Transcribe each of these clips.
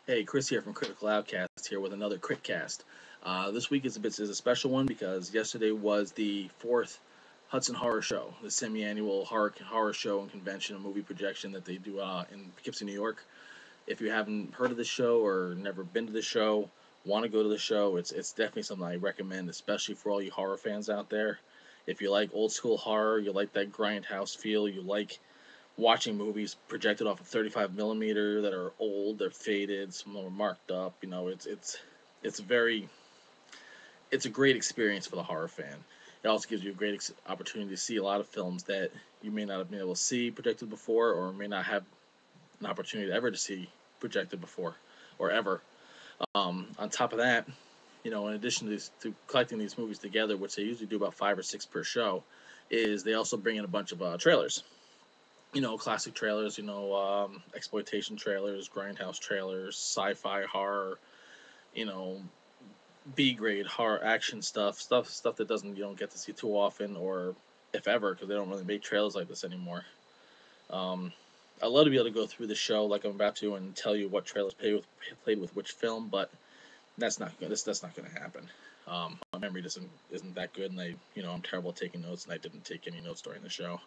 Hey, Chris here from Critical Outcast here with another Critcast. This week is a special one because yesterday was the fourth Hudson Horror Show, the semi-annual horror show and convention and movie projection that they do in Poughkeepsie, New York. If you haven't heard of the show or never been to the show, want to go to the show, it's definitely something I recommend, especially for all you horror fans out there. If you like old school horror, you like that grindhouse feel, you like watching movies projected off of 35 millimeter that are old, they're faded, some of them are marked up. It's very it's a great experience for the horror fan. It also gives you a great opportunity to see a lot of films that you may not have been able to see projected before, or may not have an opportunity ever to see projected before, or ever. On top of that, in addition to collecting these movies together, which they usually do about 5 or 6 per show, is they also bring in a bunch of trailers, classic trailers, exploitation trailers, grindhouse trailers, sci-fi horror, you know, B grade horror action stuff that doesn't you don't get to see too often, or if ever, because they don't really make trailers like this anymore. Um, I'd love to be able to go through the show like I'm about to and tell you what trailers played with which film, but that's not going to happen. My memory isn't that good, and I'm terrible at taking notes, and I didn't take any notes during the show.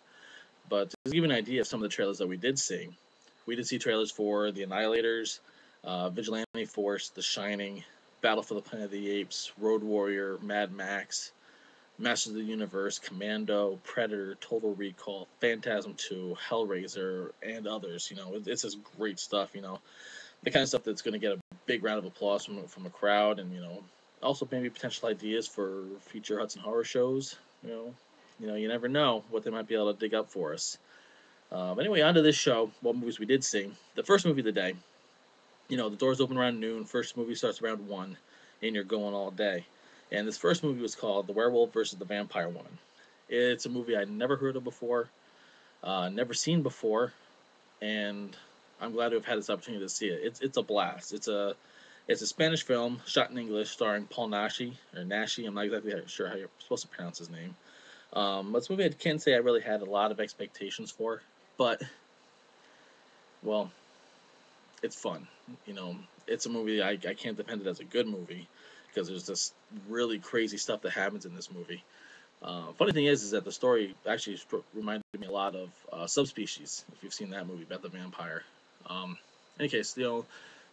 But to give you an idea of some of the trailers that we did see trailers for The Annihilators, Vigilante Force, The Shining, Battle for the Planet of the Apes, Road Warrior, Mad Max, Masters of the Universe, Commando, Predator, Total Recall, Phantasm 2, Hellraiser, and others. It's just great stuff. The kind of stuff that's going to get a big round of applause from a crowd, and also maybe potential ideas for future Hudson Horror shows. You never know what they might be able to dig up for us. But anyway, on to this show. What movies we did see? The first movie of the day. The doors open around noon. First movie starts around 1, and you're going all day. And this first movie was called The Werewolf versus the Vampire Woman. It's a movie I never heard of before, never seen before, and I'm glad to have had this opportunity to see it. It's a blast. It's a Spanish film shot in English, starring Paul Nashi or Nashi. I'm not exactly sure how you're supposed to pronounce his name. But this movie I can't say I really had a lot of expectations for, but well, it's fun. It's a movie I can't defend it as a good movie because there's this really crazy stuff that happens in this movie. Funny thing is that the story actually reminded me a lot of Subspecies, if you've seen that movie about the vampire. In any case,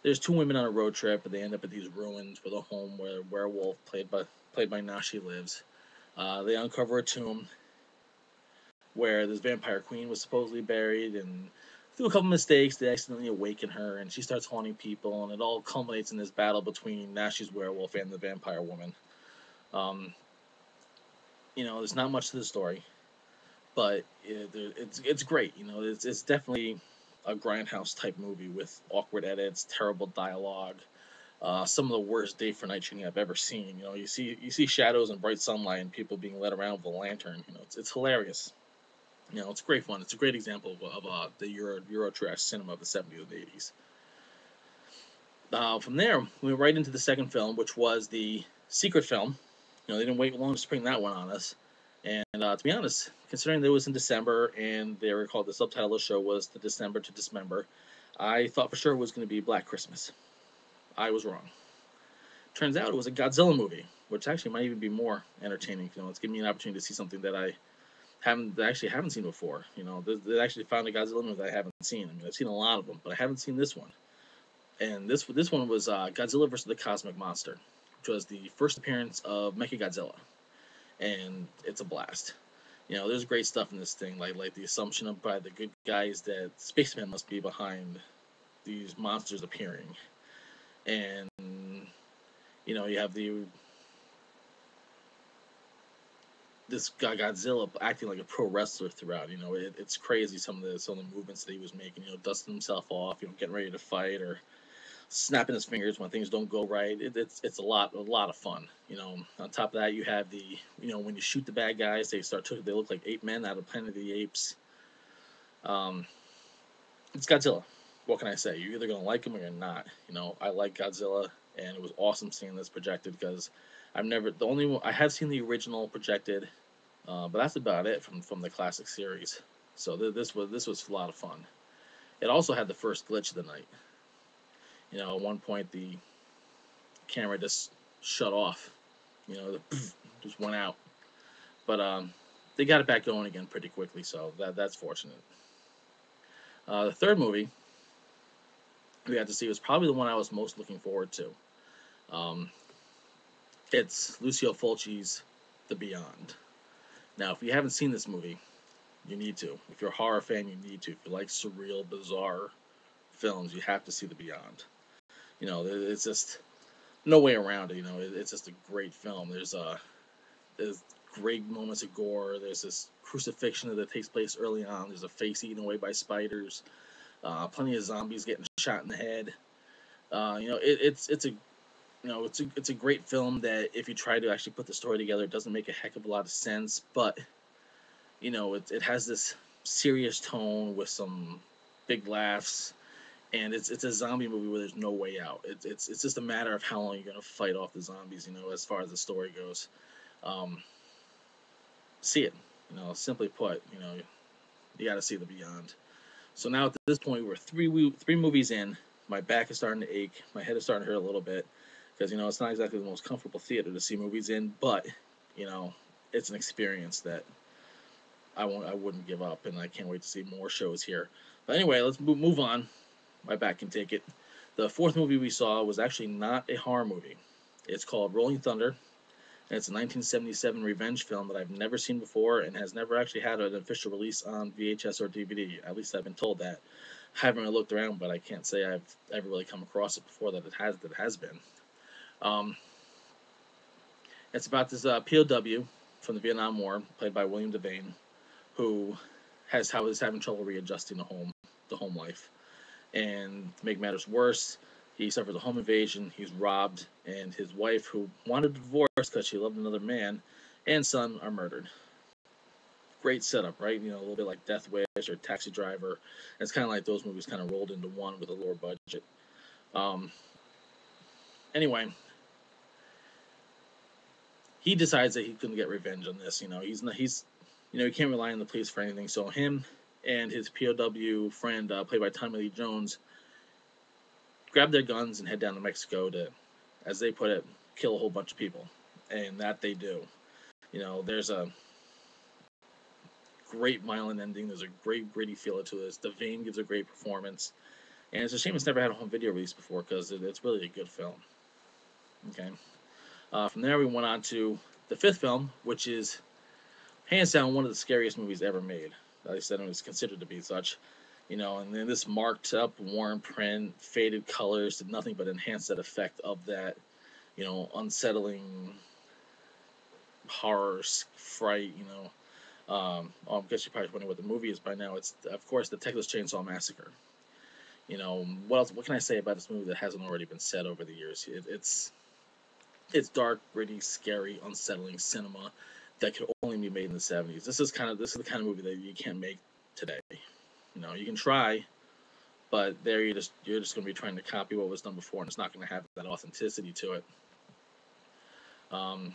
there's two women on a road trip, and they end up at these ruins with a home where a werewolf played by Nashi lives. They uncover a tomb where this vampire queen was supposedly buried, and through a couple mistakes, they accidentally awaken her, and she starts haunting people, and it all culminates in this battle between Nashi's werewolf and the vampire woman. Um, there's not much to the story, but it's great. It's definitely a grindhouse type movie with awkward edits, terrible dialogue, some of the worst day for night shooting I've ever seen. You see shadows and bright sunlight and people being led around with a lantern. It's hilarious. It's great fun. It's a great example of the Euro trash cinema of the '70s and '80s. From there, we went right into the second film, which was the secret film. They didn't wait long to spring that one on us. And to be honest, considering that it was in December and they were called the subtitle of the show was the December to Dismember, I thought for sure it was going to be Black Christmas. I was wrong. Turns out it was a Godzilla movie, which actually might even be more entertaining. It's giving me an opportunity to see something that I haven't seen before. They actually found a Godzilla movie that I haven't seen. I've seen a lot of them, but I haven't seen this one. And this one was Godzilla versus the Cosmic Monster, which was the first appearance of Mechagodzilla, and it's a blast. There's great stuff in this thing, like the assumption of by the good guys that spacemen must be behind these monsters appearing, and you have this Godzilla acting like a pro wrestler throughout. It's crazy some of the movements that he was making. Dusting himself off, getting ready to fight, or snapping his fingers when things don't go right. It's a lot of fun. On top of that, you have when you shoot the bad guys, they look like ape men out of Planet of the Apes. Um, it's Godzilla. What can I say? You're either gonna like him or you're not. I like Godzilla, and it was awesome seeing this projected because I have seen the original projected, but that's about it from the classic series. So this was a lot of fun. It also had the first glitch of the night. At one point the camera just shut off. Just went out. But they got it back going again pretty quickly, so that's fortunate. The third movie we got to see was probably the one I was most looking forward to. Um, it's Lucio Fulci's The Beyond. Now, if you haven't seen this movie, you need to. If you're a horror fan, you need to. If you like surreal, bizarre films, you have to see The Beyond. It's just no way around it. It's just a great film. There's great moments of gore. There's this crucifixion that takes place early on. There's a face eaten away by spiders. Plenty of zombies getting shot in the head. It's a great film that if you try to actually put the story together, it doesn't make a heck of a lot of sense. But it has this serious tone with some big laughs, and it's a zombie movie where there's no way out. It's just a matter of how long you're gonna fight off the zombies. As far as the story goes. Um, See it. Simply put, you got to see The Beyond. So now at this point, we're three movies in. My back is starting to ache. My head is starting to hurt a little bit because it's not exactly the most comfortable theater to see movies in, but you know, it's an experience that I wouldn't give up, and I can't wait to see more shows here. But anyway, let's move on. My back can take it. The fourth movie we saw was actually not a horror movie. It's called Rolling Thunder. And it's a 1977 revenge film that I've never seen before and has never actually had an official release on VHS or DVD. At least I've been told that. I haven't really looked around, but I can't say I've ever really come across it before that it has been. Um, it's about this POW from the Vietnam War, played by William Devane, who is having trouble readjusting the home life. And to make matters worse, he suffers a home invasion, he's robbed, and his wife, who wanted a divorce because she loved another man, and son are murdered. Great setup, right? A little bit like Death Wish or Taxi Driver. It's kind of like those movies kind of rolled into one with a lower budget. Um, anyway, he decides that he's going to get revenge on this. He can't rely on the police for anything. So him and his POW friend, played by Tommy Lee Jones, grab their guns and head down to Mexico to, as they put it, kill a whole bunch of people. And that they do. There's a great violent ending. There's a great gritty feel to this. Devane gives a great performance. And it's a shame it's never had a home video release before because it's really a good film. Okay. From there, we went on to the fifth film, which is hands down one of the scariest movies ever made. At least it was considered to be such. And then this marked up, worn print, faded colors did nothing but enhance that effect of that, unsettling horror fright. I guess you're probably wondering what the movie is by now. It's of course the Texas Chainsaw Massacre. What else? What can I say about this movie that hasn't already been said over the years? It's dark, gritty, scary, unsettling cinema that could only be made in the '70s. This is the kind of movie that you can't make today. You can try, but there you're just going to be trying to copy what was done before, and it's not going to have that authenticity to it. Um,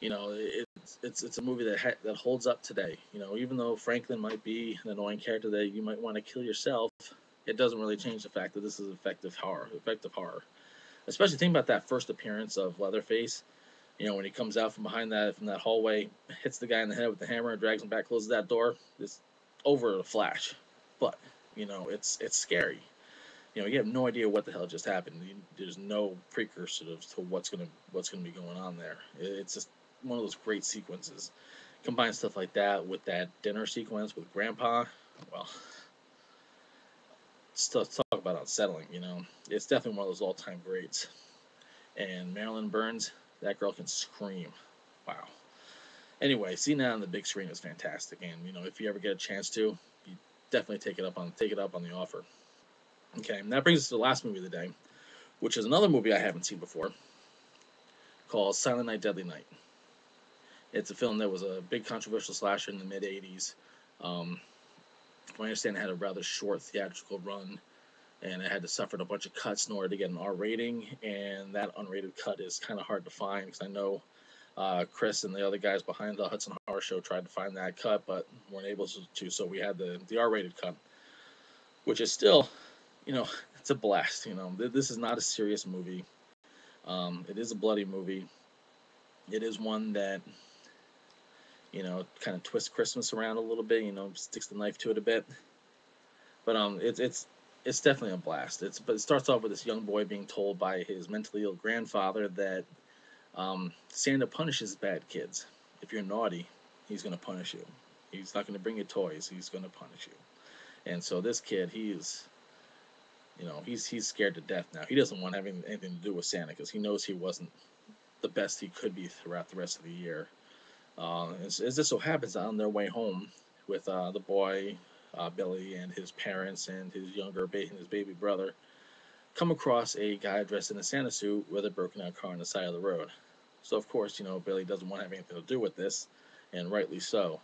it's a movie that holds up today. Even though Franklin might be an annoying character that you might want to kill yourself, it doesn't really change the fact that this is effective horror. Especially think about that first appearance of Leatherface. When he comes out from that hallway, hits the guy in the head with the hammer, drags him back, closes that door. It's over in a flash. But it's scary. You have no idea what the hell just happened. There's no precursor to what's gonna be going on there. It's just one of those great sequences. Combine stuff like that with that dinner sequence with Grandpa. Well, still talk about unsettling. It's definitely one of those all-time greats. And Marilyn Burns, that girl can scream. Wow. Anyway, seeing that on the big screen is fantastic, and if you ever get a chance to, you definitely take it up on the offer. Okay, and that brings us to the last movie of the day, which is another movie I haven't seen before, called Silent Night, Deadly Night. It's a film that was a big controversial slasher in the mid '80s. From what I understand, it had a rather short theatrical run, and it had to suffer a bunch of cuts in order to get an R rating, and that unrated cut is kind of hard to find because I know Chris and the other guys behind the Hudson Horror Show tried to find that cut, but weren't able to, so we had the R rated cut, which is still, it's a blast. This is not a serious movie. It is a bloody movie. It is one that kind of twists Christmas around a little bit. Sticks the knife to it a bit. But it's definitely a blast. But it starts off with this young boy being told by his mentally ill grandfather that Santa punishes bad kids. If you're naughty, he's going to punish you. He's not going to bring you toys. He's going to punish you. And so this kid, he's scared to death now. He doesn't want having anything to do with Santa because he knows he wasn't the best he could be throughout the rest of the year. As this so happens, on their way home with the boy, Billy, and his parents and his his baby brother, come across a guy dressed in a Santa suit with a broken out car on the side of the road. So of course, Billy doesn't want to have anything to do with this, and rightly so.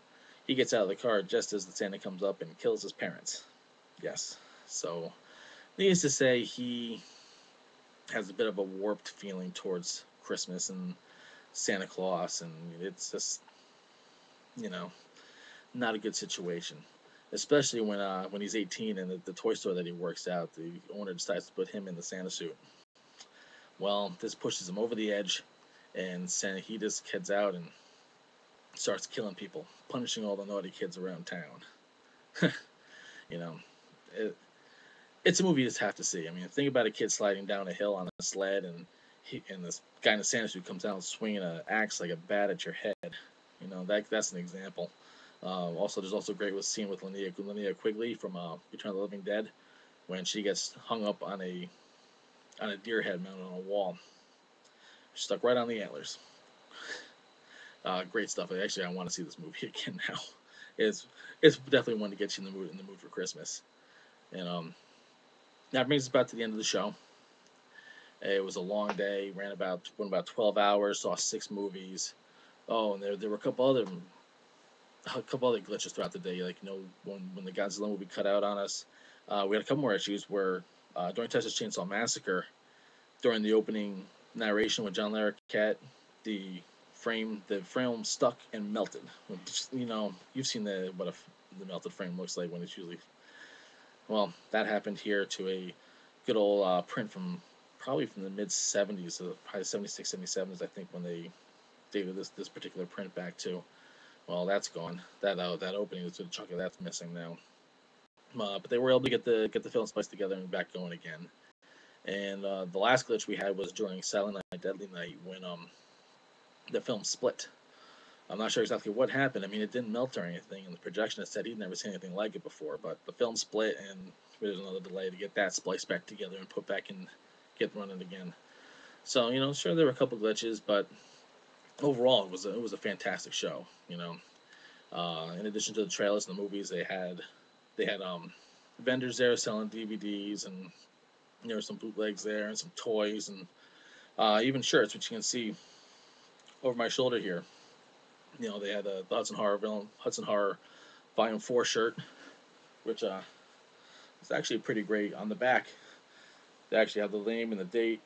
He gets out of the car just as the Santa comes up and kills his parents. Yes. So, needless to say, he has a bit of a warped feeling towards Christmas and Santa Claus, and it's just, not a good situation. Especially when he's 18 and the toy store that he works at, the owner decides to put him in the Santa suit. Well, this pushes him over the edge, and he just heads out and starts killing people, punishing all the naughty kids around town. you know, it, it's a movie you just have to see. I mean, think about a kid sliding down a hill on a sled, and this guy in a Santa suit comes down swinging an axe like a bat at your head. That's an example. There's also a great scene with Linnea Quigley from Return of the Living Dead when she gets hung up on a deer head mounted on a wall. Stuck right on the antlers. Great stuff. Actually, I want to see this movie again now. It's definitely one to get you in the mood for Christmas. And that brings us back to the end of the show. It was a long day. Went about 12 hours. Saw 6 movies. Oh, and there were a couple other glitches throughout the day. Like when the Godzilla movie cut out on us, we had a couple more issues where during Texas Chainsaw Massacre, during the opening narration with John Larroquette, the frame stuck and melted. You've seen the melted frame looks like when it's usually. Well, that happened here to a good old print from the mid 70s, probably 76, 77 is I think when they dated this particular print back to. Well, that's gone. That opening is a chunk of that's missing now. But they were able to get the film spliced together and back going again. And the last glitch we had was during Silent Night, Deadly Night when the film split. I'm not sure exactly what happened. I mean, it didn't melt or anything, and the projectionist said he'd never seen anything like it before. But the film split, and there's another delay to get that spliced back together and put back in, get running again. So sure there were a couple glitches, but overall it was a fantastic show. In addition to the trailers and the movies, they had vendors there selling DVDs, and there were some bootlegs there and some toys and even shirts, which you can see over my shoulder here. They had the Hudson Horror Volume 4 shirt, which is actually pretty great. On the back, they actually have the name and the date,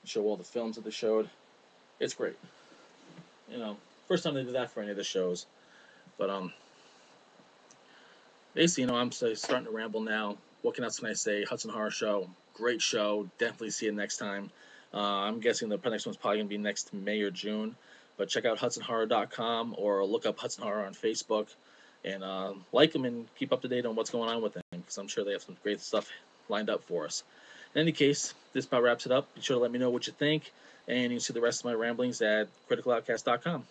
show all the films that they showed. It's great. First time they did that for any of the shows. But basically, I'm starting to ramble now. What else can I say? Hudson Horror Show, great show. Definitely see it next time. I'm guessing the next one's probably gonna be next May or June. But check out HudsonHorror.com or look up Hudson Horror on Facebook, and like them and keep up to date on what's going on with them, because I'm sure they have some great stuff lined up for us. In any case, this about wraps it up. Be sure to let me know what you think, and you can see the rest of my ramblings at CriticalOutcast.com.